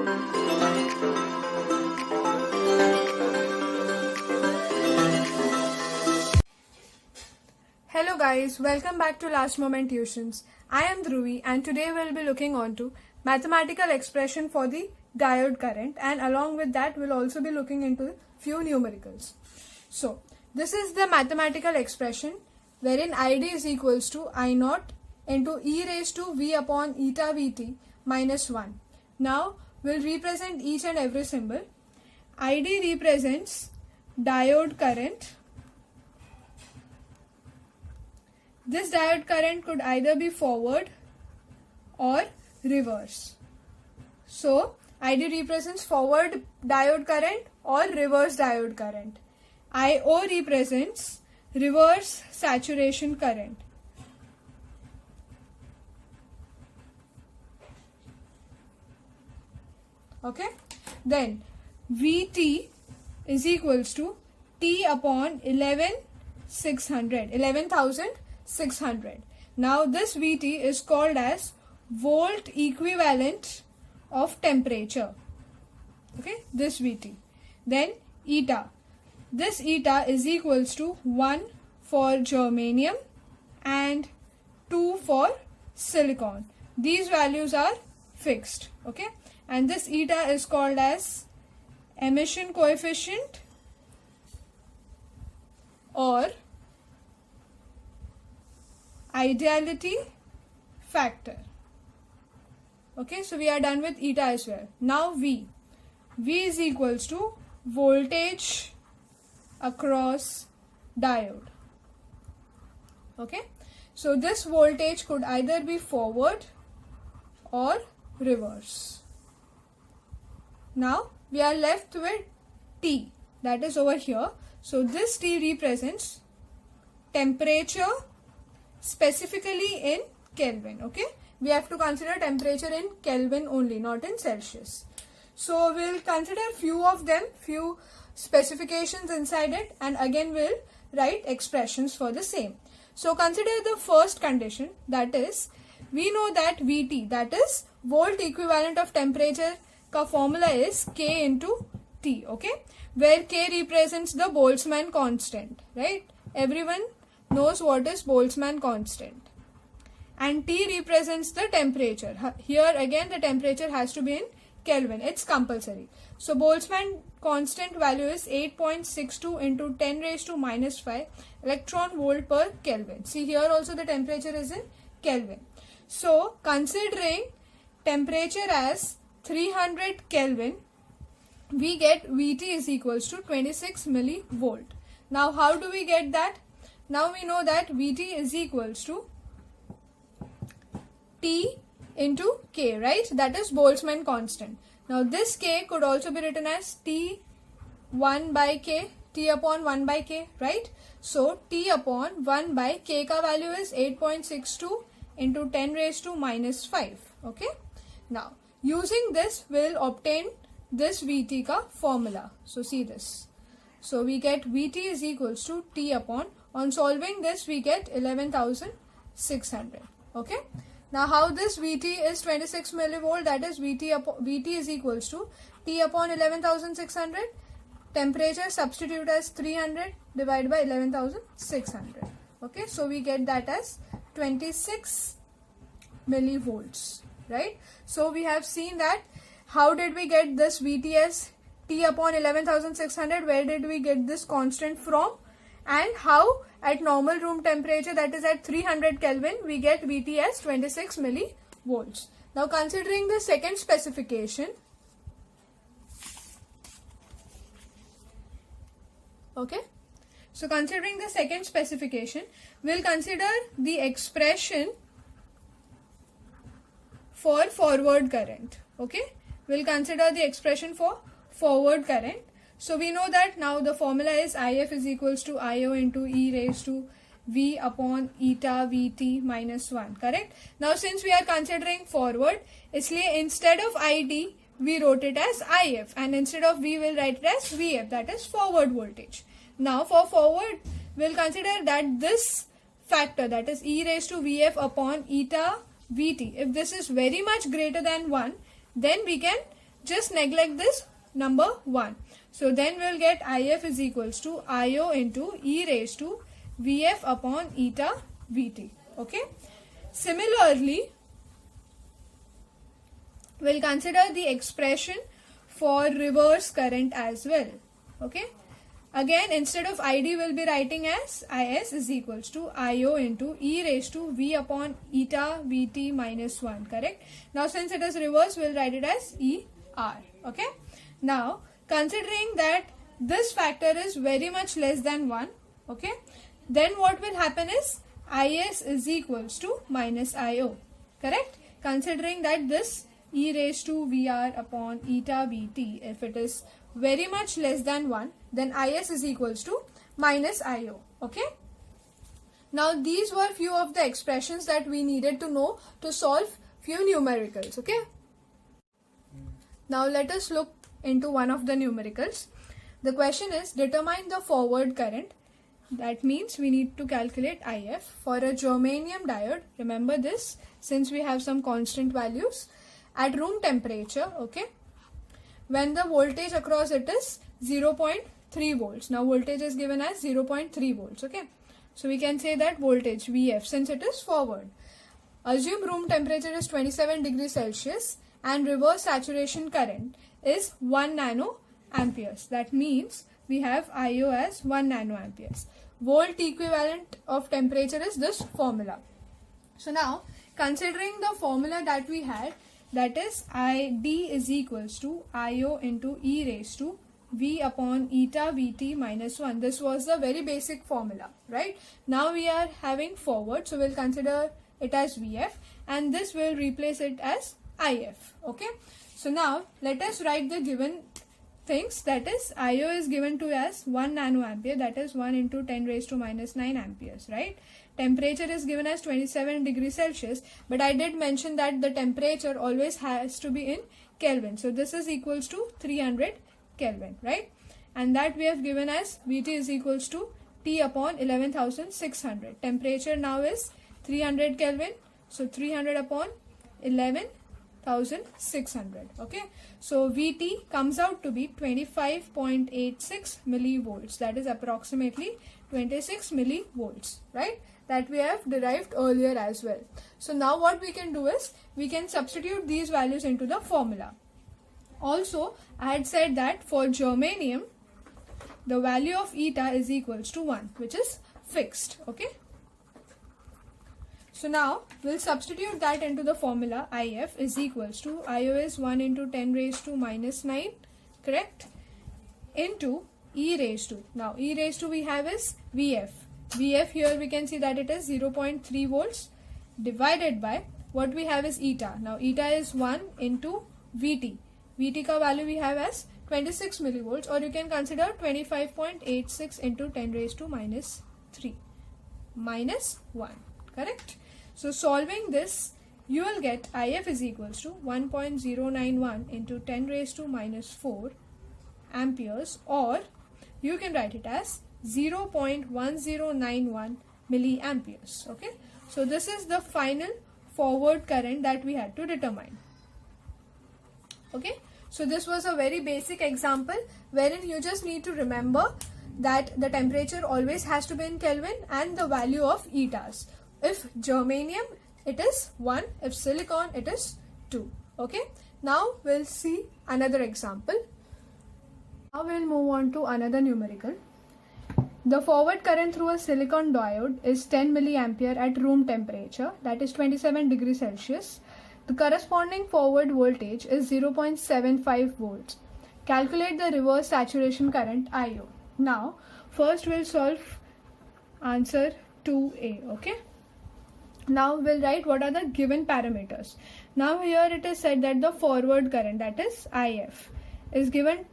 Hello guys, welcome back to Last Moment Tuitions. I am Dhruvi and today we'll be looking on to mathematical expression for the diode current, and along with that we'll also be looking into few numericals. So this is the mathematical expression wherein ID is equals to I naught into e raised to v upon eta vt minus 1. Now we'll represent each and every symbol. ID represents diode current. This diode current could either be forward or reverse. So ID represents forward diode current or reverse diode current. IO represents reverse saturation current. Okay, then VT is equals to T upon 11,600. Now this VT is called as volt equivalent of temperature. Okay, this VT. Then eta. This eta is equals to 1 for germanium and 2 for silicon. These values are fixed. Okay, and this eta is called as emission coefficient or ideality factor. Okay, so we are done with eta as well. Now V is equals to voltage across diode. Okay, so this voltage could either be forward or reverse. Now we are left with T, that is over here. So this T represents temperature specifically in Kelvin. Okay, we have to consider temperature in Kelvin only, not in Celsius. So we'll consider few of them, few specifications inside it, and again we'll write expressions for the same. So consider the first condition, that is we know that VT, that is volt equivalent of temperature, ka formula is K into T. Okay, where K represents the Boltzmann constant, right? Everyone knows what is Boltzmann constant. And T represents the temperature. Here again the temperature has to be in Kelvin. It's compulsory. So Boltzmann constant value is 8.62 into 10 raised to minus 5 electron volt per Kelvin. See, here also the temperature is in Kelvin. So considering temperature as 300 Kelvin, we get VT is equals to 26 millivolt. Now how do we get that? Now we know that VT is equals to T into K, right? That is Boltzmann constant. Now this K could also be written as T1 by K, T upon 1 by K, right? So T upon 1 by K ka value is 8.62 into 10 raised to minus 5. Okay. Now using this we'll obtain this VT ka formula. So see this. So we get VT is equals to T upon, on solving this we get 11,600. Okay. Now how this VT is 26 millivolt, that is VT is equals to T upon 11,600, temperature substitute as 300 divided by 11,600. Okay, so we get that as 26 millivolts, right? So we have seen that how did we get this VT as T upon 11,600, where did we get this constant from, and how at normal room temperature, that is at 300 Kelvin, we get VT as 26 millivolts. Now considering the second specification, okay, so considering the second specification, we'll consider the expression for forward current. Okay, we'll consider the expression for forward current. So we know that now the formula is IF is equals to IO into e raised to V upon eta Vt minus 1, correct? Now since we are considering forward, इसलिए instead of ID we wrote it as IF, and instead of V we'll write it as VF, that is forward voltage. Now for forward we'll consider that this factor, that is e raised to Vf upon eta Vt, if this is very much greater than 1, then we can just neglect this number 1. So then we'll get IF is equals to IO into e raised to VF upon eta VT. Okay. Similarly, we'll consider the expression for reverse current as well. Okay. Again, instead of ID, we'll be writing as IS is equals to IO into e raised to V upon eta VT minus 1. Correct. Now, since it is reverse, we'll write it as ER. Okay. Now, considering that this factor is very much less than 1. Okay. Then what will happen is IS is equals to minus IO. Correct. Considering that this e raised to VR upon eta VT, if it is very much less than 1, then IS is equals to minus IO. Okay. Now these were few of the expressions that we needed to know to solve few numericals. Okay. Now let us look into one of the numericals. The question is determine the forward current. That means we need to calculate IF for a germanium diode. Remember this, since we have some constant values at room temperature. Okay. When the voltage across it is 0.3 volts. Now voltage is given as 0.3 volts. Okay. So we can say that voltage VF, since it is forward. Assume room temperature is 27 degrees Celsius and reverse saturation current is 1 nano amperes. That means we have IO as 1 nano amperes. Volt equivalent of temperature is this formula. So now, considering the formula that we had, that is ID is equals to IO into e raised to V upon eta VT minus 1. This was the very basic formula, right? Now we are having forward, so we'll consider it as VF, and this will replace it as IF. Okay. So now let us write the given things. That is IO is given to as 1 nano ampere, that is 1 into 10 raised to minus 9 amperes, right? Temperature is given as 27 degrees Celsius, but I did mention that the temperature always has to be in Kelvin. So this is equals to 300 Kelvin, right? And that we have given as VT is equals to T upon 11,600. Temperature now is 300 Kelvin. So 300 upon 11,600. Okay. So VT comes out to be 25.86 millivolts. That is approximately 26 millivolts, right? That we have derived earlier as well. So now what we can do is we can substitute these values into the formula. Also, I had said that for germanium, the value of eta is equals to 1, which is fixed. Okay. So now we'll substitute that into the formula. IF is equals to IO is 1 into 10 raised to minus 9, correct, into e raised to. Now e raised to we have is VF. VF here we can see that it is 0.3 volts divided by what we have is eta. Now eta is 1 into VT. VT ka value we have as 26 millivolts, or you can consider 25.86 into 10 raised to minus 3 minus 1, correct. So solving this, you will get IF is equals to 1.091 into 10 raised to minus 4 amperes, or you can write it as 0.1091 milliamperes. Okay. So this is the final forward current that we had to determine. Okay. So this was a very basic example wherein you just need to remember that the temperature always has to be in Kelvin and the value of etas. If germanium, it is 1. If silicon, it is 2. Okay. Now we'll see another example. Now we'll move on to another numerical. The forward current through a silicon diode is 10 milliampere at room temperature, that is 27 degrees Celsius. The corresponding forward voltage is 0.75 volts. Calculate the reverse saturation current IO. Now, first we'll solve answer 2A. Okay. Now we'll write what are the given parameters. Now here it is said that the forward current, that is IF, is given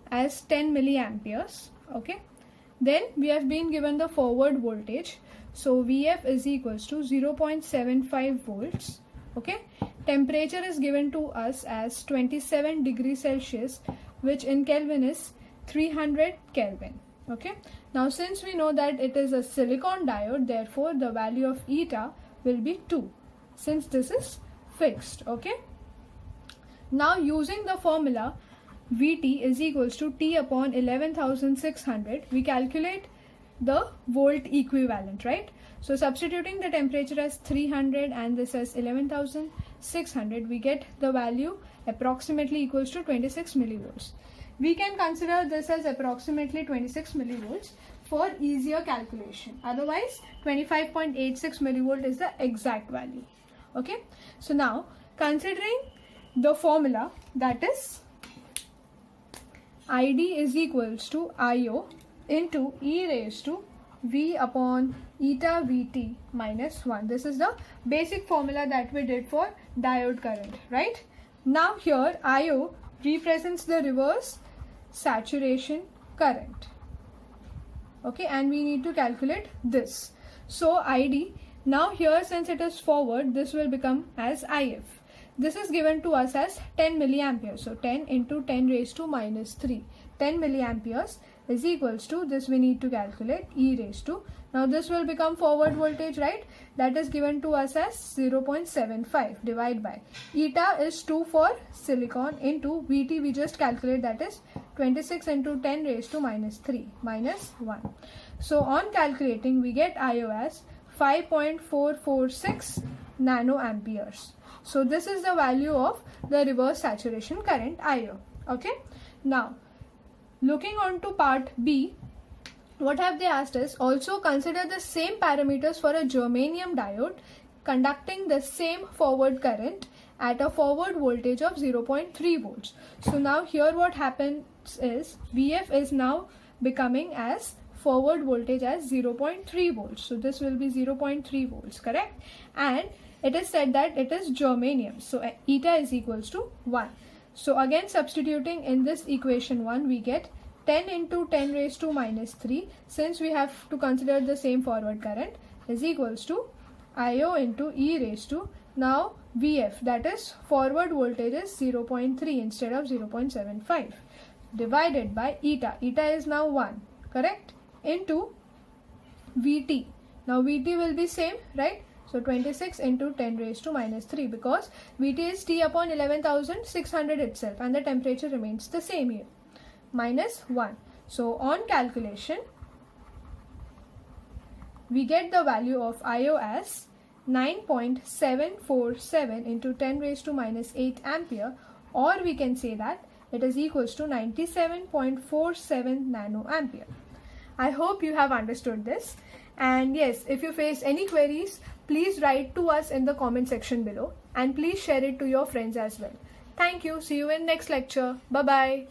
as 10 milliamperes. Okay. Then we have been given the forward voltage. So VF is equals to 0.75 volts. Okay. Temperature is given to us as 27 degrees Celsius, which in Kelvin is 300 Kelvin. Okay. Now since we know that it is a silicon diode, therefore the value of eta will be 2, since this is fixed. Okay. Now using the formula Vt is equals to T upon 11,600, we calculate the volt equivalent, right? So substituting the temperature as 300 and this as 11,600, we get the value approximately equals to 26 millivolts. We can consider this as approximately 26 millivolts for easier calculation. Otherwise, 25.86 millivolt is the exact value. Okay. So now considering the formula, that is ID is equals to IO into e raised to V upon eta Vt minus 1. This is the basic formula that we did for diode current, right? Now here IO represents the reverse saturation current. Okay, and we need to calculate this. So ID, now here since it is forward, this will become as IF. This is given to us as 10 milliamperes. So 10 into 10 raised to minus 3. 10 milliamperes is equals to, this we need to calculate, e raised to. Now this will become forward voltage, right? That is given to us as 0.75 divided by. Eta is 2 for silicon into Vt we just calculate, that is 26 into 10 raised to minus 3 minus 1. So on calculating we get IO as 5.446 nanoamperes. So this is the value of the reverse saturation current IO. Okay. Now looking on to part B, what have they asked us? Also consider the same parameters for a germanium diode conducting the same forward current at a forward voltage of 0.3 volts. So now here what happens is VF is now becoming as forward voltage as 0.3 volts. So this will be 0.3 volts, correct? And it is said that it is germanium. So eta is equals to 1. So again substituting in this equation 1, we get 10 into 10 raised to minus 3, since we have to consider the same forward current, is equals to IO into e raised to, now VF, that is forward voltage is 0.3 instead of 0.75, divided by eta. Eta is now 1, correct? Into Vt. Now Vt will be same, right? So 26 into 10 raised to minus 3, because Vt is T upon 11,600 itself and the temperature remains the same here, minus 1. So on calculation we get the value of IO as 9.747 into 10 raised to minus 8 ampere, or we can say that it is equals to 97.47 nanoampere. I hope you have understood this, and yes, if you face any queries, please write to us in the comment section below, and please share it to your friends as well. Thank you. See you in next lecture. Bye bye.